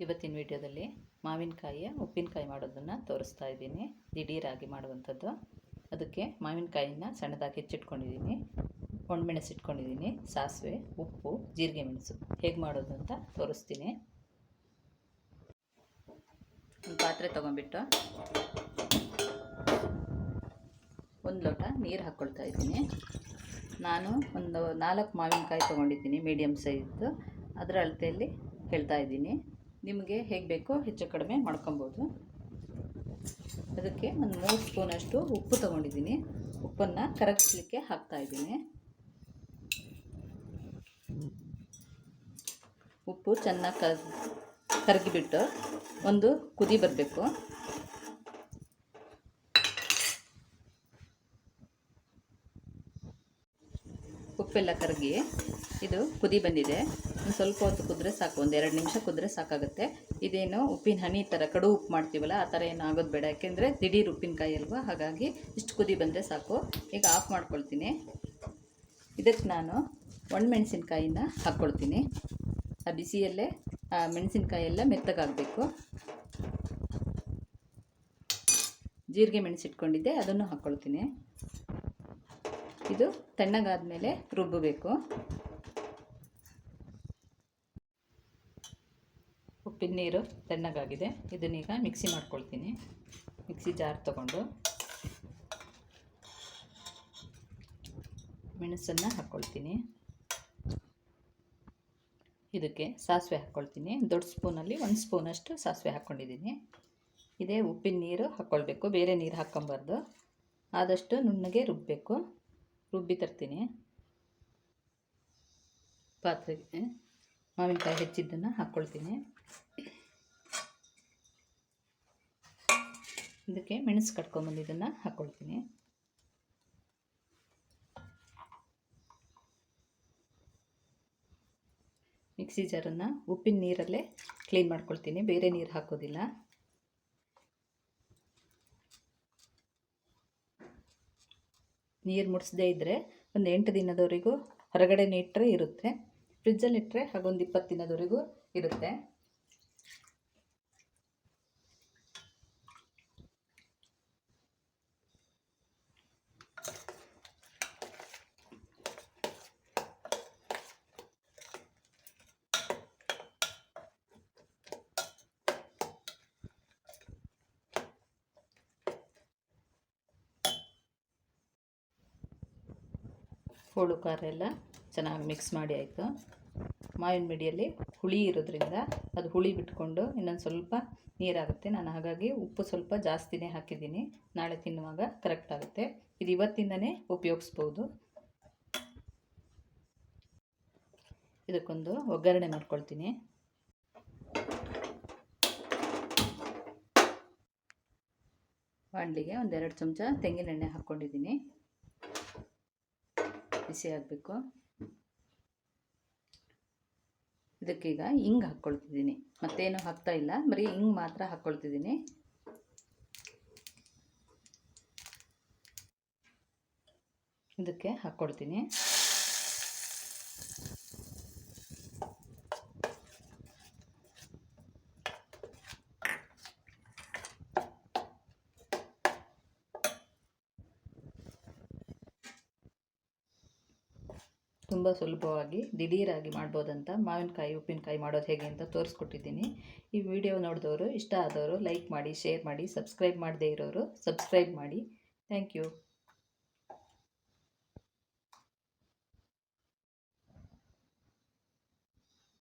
ಇವತ್ತಿನ ವಿಡಿಯೋದಲ್ಲಿ ಮಾವಿನಕಾಯಿಯ ಉಪ್ಪಿನಕಾಯಿ ಮಾಡೋದನ್ನು ತೋರಿಸ್ತಾ ಇದ್ದೀನಿ. ದಿಢೀರಾಗಿ ಮಾಡುವಂಥದ್ದು. ಅದಕ್ಕೆ ಮಾವಿನಕಾಯಿನ ಸಣ್ಣದಾಗಿ ಹೆಚ್ಚಿಟ್ಕೊಂಡಿದ್ದೀನಿ, ಒಣಮೆಣಸು ಇಟ್ಕೊಂಡಿದ್ದೀನಿ, ಸಾಸಿವೆ, ಉಪ್ಪು, ಜೀರಿಗೆ ಮೆಣಸು ಹೇಗೆ ಮಾಡೋದು ಅಂತ ತೋರಿಸ್ತೀನಿ. ಒಂದು ಪಾತ್ರೆ ತೊಗೊಂಡ್ಬಿಟ್ಟು ಒಂದು ಲೋಟ ನೀರು ಹಾಕ್ಕೊಳ್ತಾ ಇದ್ದೀನಿ. ನಾನು ಒಂದು 4 ಮಾವಿನಕಾಯಿ ತೊಗೊಂಡಿದ್ದೀನಿ, ಮೀಡಿಯಮ್ ಸೈಜ್ದು. ಅದರ ಅಳತೆಯಲ್ಲಿ ಹೇಳ್ತಾ ಇದ್ದೀನಿ. ನಿಮಗೆ ಹೇಗೆ ಬೇಕೋ ಹೆಚ್ಚು ಕಡಿಮೆ ಮಾಡ್ಕೊಬೋದು. ಅದಕ್ಕೆ ಒಂದು 3 ಸ್ಪೂನಷ್ಟು ಉಪ್ಪು ತೊಗೊಂಡಿದ್ದೀನಿ. ಉಪ್ಪನ್ನು ಕರಗಿಸ್ಲಿಕ್ಕೆ ಹಾಕ್ತಾಯಿದ್ದೀನಿ. ಉಪ್ಪು ಚೆನ್ನಾಗಿ ಕರಗಿಬಿಟ್ಟು ಒಂದು ಕುದಿ ಬರಬೇಕು. ಉಪ್ಪೆಲ್ಲ ಕರಗಿ ಇದು ಕುದಿ ಬಂದಿದೆ. ಒಂದು ಸ್ವಲ್ಪ ಹೊತ್ತು ಕುದ್ರೆ ಸಾಕು, ಒಂದು 2 ನಿಮಿಷ ಕುದ್ರೆ ಸಾಕಾಗುತ್ತೆ. ಇದೇನು ಉಪ್ಪಿನ ಹನಿ ಥರ ಕಡು ಉಪ್ಪು ಮಾಡ್ತೀವಲ್ಲ ಆ ಥರ ಏನು ಆಗೋದು ಬೇಡ, ಯಾಕೆಂದರೆ ದಿಢೀರ್ ಉಪ್ಪಿನಕಾಯಿ ಅಲ್ವಾ, ಹಾಗಾಗಿ ಇಷ್ಟು ಕುದಿ ಬಂದರೆ ಸಾಕು. ಈಗ ಆಫ್ ಮಾಡ್ಕೊಳ್ತೀನಿ. ಇದಕ್ಕೆ ನಾನು ಒಣಮೆಣಸಿನ್ಕಾಯಿನ ಹಾಕ್ಕೊಳ್ತೀನಿ. ಆ ಬಿಸಿಯಲ್ಲೇ ಮೆಣಸಿನ್ಕಾಯಿ ಎಲ್ಲ ಮೆತ್ತಗಾಗಬೇಕು. ಜೀರಿಗೆ ಮೆಣಸಿಟ್ಕೊಂಡಿದ್ದೆ, ಅದನ್ನು ಹಾಕ್ಕೊಳ್ತೀನಿ. ಇದು ತಣ್ಣಗಾದ ಮೇಲೆ ರುಬ್ಬಬೇಕು. ಉಪ್ಪಿನ ನೀರು ತಣ್ಣಗಾಗಿದೆ. ಇದನ್ನೀಗ ಮಿಕ್ಸಿ ಮಾಡ್ಕೊಳ್ತೀನಿ. ಮಿಕ್ಸಿ ಜಾರ್ ತಗೊಂಡು ಮೆಣಸನ್ನು ಹಾಕ್ಕೊಳ್ತೀನಿ. ಇದಕ್ಕೆ ಸಾಸಿವೆ ಹಾಕ್ಕೊಳ್ತೀನಿ. ದೊಡ್ಡ ಸ್ಪೂನಲ್ಲಿ 1 ಸ್ಪೂನಷ್ಟು ಸಾಸಿವೆ ಹಾಕ್ಕೊಂಡಿದ್ದೀನಿ. ಇದೇ ಉಪ್ಪಿನ ನೀರು ಹಾಕ್ಕೊಳ್ಬೇಕು, ಬೇರೆ ನೀರು ಹಾಕ್ಕೊಬಾರ್ದು. ಆದಷ್ಟು ನುಣ್ಣಗೆ ರುಬ್ಬಬೇಕು. ರುಬ್ಬಿ ತರ್ತೀನಿ. ಪಾತ್ರೆಗೆ ಮಾವಿನಕಾಯಿ ಹೆಚ್ಚಿದ್ದನ್ನು ಹಾಕ್ಕೊಳ್ತೀನಿ. ಇದಕ್ಕೆ ಮೆಣಸು ಕಟ್ಕೊಂಬಂದಿದ್ದನ್ನು ಹಾಕ್ಕೊಳ್ತೀನಿ. ಮಿಕ್ಸಿ ಜಾರನ್ನು ಉಪ್ಪಿನ ನೀರಲ್ಲೇ ಕ್ಲೀನ್ ಮಾಡ್ಕೊಳ್ತೀನಿ, ಬೇರೆ ನೀರು ಹಾಕೋದಿಲ್ಲ. ನೀರು ಮುಡಿಸದೇ ಇದ್ದರೆ ಒಂದು 8 ದಿನದವರೆಗೂ ಹೊರಗಡೆ ಇಟ್ಟರೆ ಇರುತ್ತೆ. ಫ್ರಿಜ್ಜಲ್ಲಿ ಇಟ್ಟರೆ ಹಾಗೊಂದು 20 ದಿನದವರೆಗೂ ಇರುತ್ತೆ. ಹೋಳು ಖಾರ ಎಲ್ಲ ಚೆನ್ನಾಗಿ ಮಿಕ್ಸ್ ಮಾಡಿ ಆಯಿತು. ಮಾವಿನ ಮಿಡಿಯಲ್ಲಿ ಹುಳಿ ಇರೋದ್ರಿಂದ ಅದು ಹುಳಿ ಬಿಟ್ಕೊಂಡು ಇನ್ನೊಂದು ಸ್ವಲ್ಪ ನೀರಾಗುತ್ತೆ. ನಾನು ಹಾಗಾಗಿ ಉಪ್ಪು ಸ್ವಲ್ಪ ಜಾಸ್ತಿನೇ ಹಾಕಿದ್ದೀನಿ. ನಾಳೆ ತಿನ್ನುವಾಗ ಕರೆಕ್ಟ್ ಆಗುತ್ತೆ. ಇದು ಇವತ್ತಿಂದನೇ ಉಪಯೋಗಿಸ್ಬೋದು. ಇದಕ್ಕೊಂದು ಒಗ್ಗರಣೆ ಮಾಡ್ಕೊಳ್ತೀನಿ. ಬಾಣಲಿಗೆ ಒಂದು 2 ಚಮಚ ತೆಂಗಿನೆಣ್ಣೆ ಹಾಕ್ಕೊಂಡಿದ್ದೀನಿ. ಬಿಸಿ ಆಗಬೇಕು. ಇದಕ್ಕೀಗ ಹಿಂಗೆ ಹಾಕ್ಕೊಳ್ತಿದ್ದೀನಿ. ಮತ್ತೇನು ಹಾಕ್ತಾ ಇಲ್ಲ, ಬರೀ ಹಿಂಗೆ ಮಾತ್ರ ಹಾಕ್ಕೊಳ್ತಿದ್ದೀನಿ. ಇದಕ್ಕೆ ಹಾಕ್ಕೊಳ್ತೀನಿ. ತುಂಬ ಸುಲಭವಾಗಿ ದಿಢೀರಾಗಿ ಮಾಡ್ಬೋದಂತ ಮಾವಿನಕಾಯಿ ಉಪ್ಪಿನಕಾಯಿ ಮಾಡೋದು ಹೇಗೆ ಅಂತ ತೋರಿಸ್ಕೊಟ್ಟಿದ್ದೀನಿ. ಈ ವಿಡಿಯೋ ನೋಡಿದವರು, ಇಷ್ಟ ಆದವರು ಲೈಕ್ ಮಾಡಿ, ಶೇರ್ ಮಾಡಿ, ಸಬ್ಸ್ಕ್ರೈಬ್ ಮಾಡದೇ ಇರೋರು ಸಬ್ಸ್ಕ್ರೈಬ್ ಮಾಡಿ. Thank you.